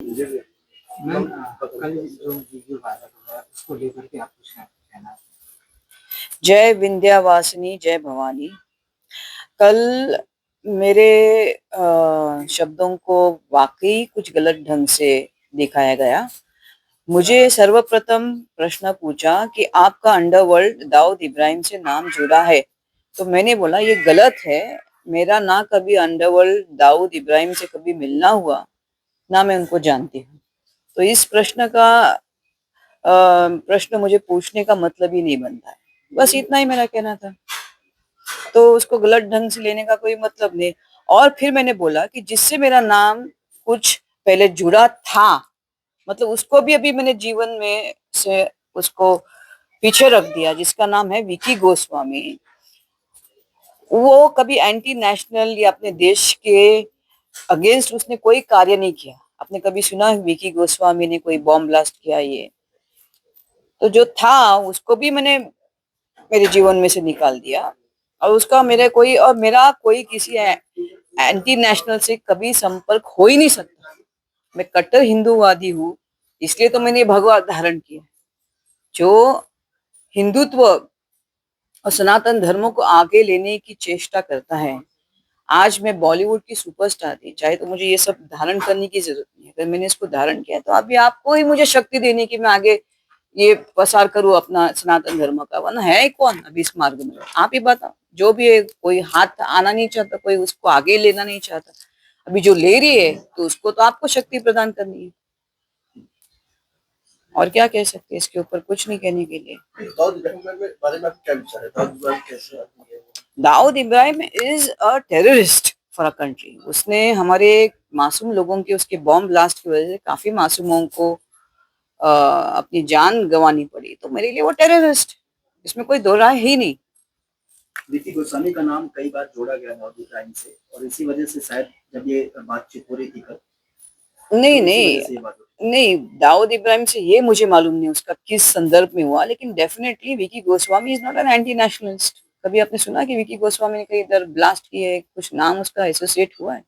Ma'am, कल जो video viral हुआ है उसको लेकर के आप कुछ कहना। जय विंध्यावासिनी जय भवानी। कल मेरे शब्दों को वाकई कुछ गलत ढंग से दिखाया गया। मुझे सर्वप्रथम प्रश्न पूछा कि आपका अंडरवर्ल्ड दाऊद इब्राहिम से नाम जुड़ा है, तो मैंने बोला ये गलत है। मेरा ना कभी अंडरवर्ल्ड दाऊद इब्राहिम से कभी मिलना हुआ, ना मैं उनको जानती हूँ। तो इस प्रश्न मुझे पूछने का मतलब ही नहीं बनता है। बस इतना ही मेरा कहना था। तो उसको गलत ढंग से लेने का कोई मतलब नहीं। और फिर मैंने बोला कि जिससे मेरा नाम कुछ पहले जुड़ा था, मतलब उसको भी अभी मैंने जीवन में से उसको पीछे रख दिया, जिसका नाम है विकी गोस्वामी। वो कभी एंटी नेशनल या अपने देश के अगेंस्ट उसने कोई कार्य नहीं किया। आपने कभी सुना है विकी गोस्वामी ने कोई बॉम्ब ब्लास्ट किया? ये तो जो था उसको भी मैंने मेरे जीवन में से निकाल दिया। और उसका मेरा कोई किसी एंटी नेशनल से कभी संपर्क हो ही नहीं सकता। मैं कट्टर हिंदूवादी हूँ, इसलिए तो मैंने भगवा धारण किया। जो हिंदुत्व और सनातन धर्मों को आगे लेने की चेष्टा करता है। आज मैं बॉलीवुड की सुपरस्टार थी, चाहे तो मुझे ये सब धारण करने की जरूरत नहीं है। अगर मैंने इसको धारण किया तो अभी आपको ही मुझे शक्ति देने की मैं आगे ये प्रसार करूं अपना सनातन धर्म का, वरना है कौन अभी इस मार्ग में? आप ही बताओ। जो भी है, कोई हाथ आना नहीं चाहता, कोई उसको आगे लेना नहीं चाहता। अभी जो ले रही है तो उसको तो आपको शक्ति प्रदान करनी है। और क्या कह सकते हैं इसके ऊपर? कुछ नहीं कहने के लिए। Dawood Ibrahim is a terrorist for a country. उसने हमारे मासूम लोगों के, उसके बॉम्ब ब्लास्ट की वजह से काफी मासूमों को अपनी जान गंवानी पड़ी। तो मेरे लिए वो टेररिस्ट, इसमें कोई दो राय ही नहीं। विकी गोस्वामी का नाम कई बार जोड़ा गया दाऊद इब्राहिम से, और इसी वजह से शायद जब ये बातचीत हो रही थी कल, नहीं तो इसी नहीं वजह से ये बात नहीं, दाऊद इब्राहिम से ये मुझे मालूम नहीं उसका किस संदर्भ में हुआ, लेकिन definitely Vicky Goswami is not an anti nationalist. कभी आपने सुना कि विकी गोस्वामी ने कहीं इधर ब्लास्ट किए है, कुछ नाम उसका एसोसिएट हुआ है?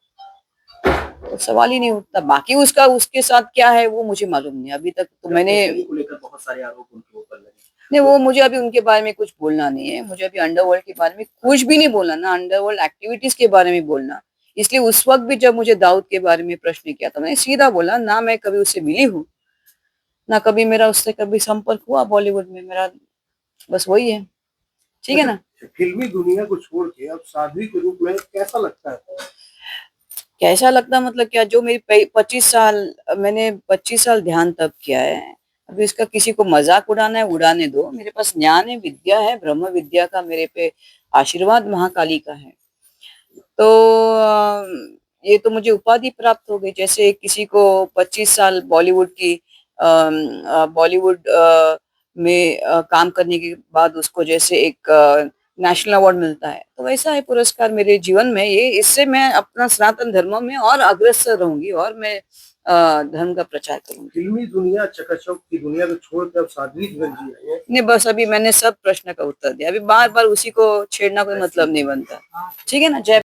तो सवाल ही नहीं उठता। बाकी उसका उसके साथ क्या है वो मुझे मालूम नहीं अभी तक। तो मैंने को लेकर बहुत सारे आरोप उनके ऊपर लगे। नहीं, वो मुझे अभी उनके बारे में कुछ बोलना नहीं है। मुझे अभी अंडरवर्ल्ड के बारे में कुछ भी नहीं बोलना, ना अंडरवर्ल्ड एक्टिविटीज के बारे में बोलना। इसलिए उस वक्त भी जब मुझे दाऊद के बारे में प्रश्न किया था, मैंने सीधा बोला ना मैं कभी उससे मिली हूँ, ना कभी मेरा उससे कभी संपर्क हुआ बॉलीवुड में। मेरा बस वही है। ठीक है ना? फिल्मी दुनिया को छोड़ के अब साध्वी के रूप में कैसा लगता है? कैसा लगता मतलब क्या? जो मेरी 25 साल, मैंने 25 साल ध्यान तप किया है। अभी इसका किसी को मजाक उड़ाना है, उड़ाने दो। मेरे पास ज्ञान है, विद्या है, ब्रह्म विद्या का मेरे पे आशीर्वाद महाकाली का है। तो ये तो मुझे उपाधि प्राप्त हो गई। जैसे किसी को 25 साल बॉलीवुड में काम करने के बाद उसको जैसे एक नेशनल अवार्ड मिलता है, तो वैसा है पुरस्कार मेरे जीवन में ये। इससे मैं अपना सनातन धर्म में और अग्रसर रहूंगी और मैं धर्म का प्रचार करूंगी। फिल्मी दुनिया, चकाचौंध की दुनिया को छोड़कर साध्वी जीवन जी रही है। नहीं, बस अभी मैंने सब प्रश्न का उत्तर दिया। अभी बार बार उसी को छेड़ना कोई मतलब नहीं बनता। ठीक है ना? जय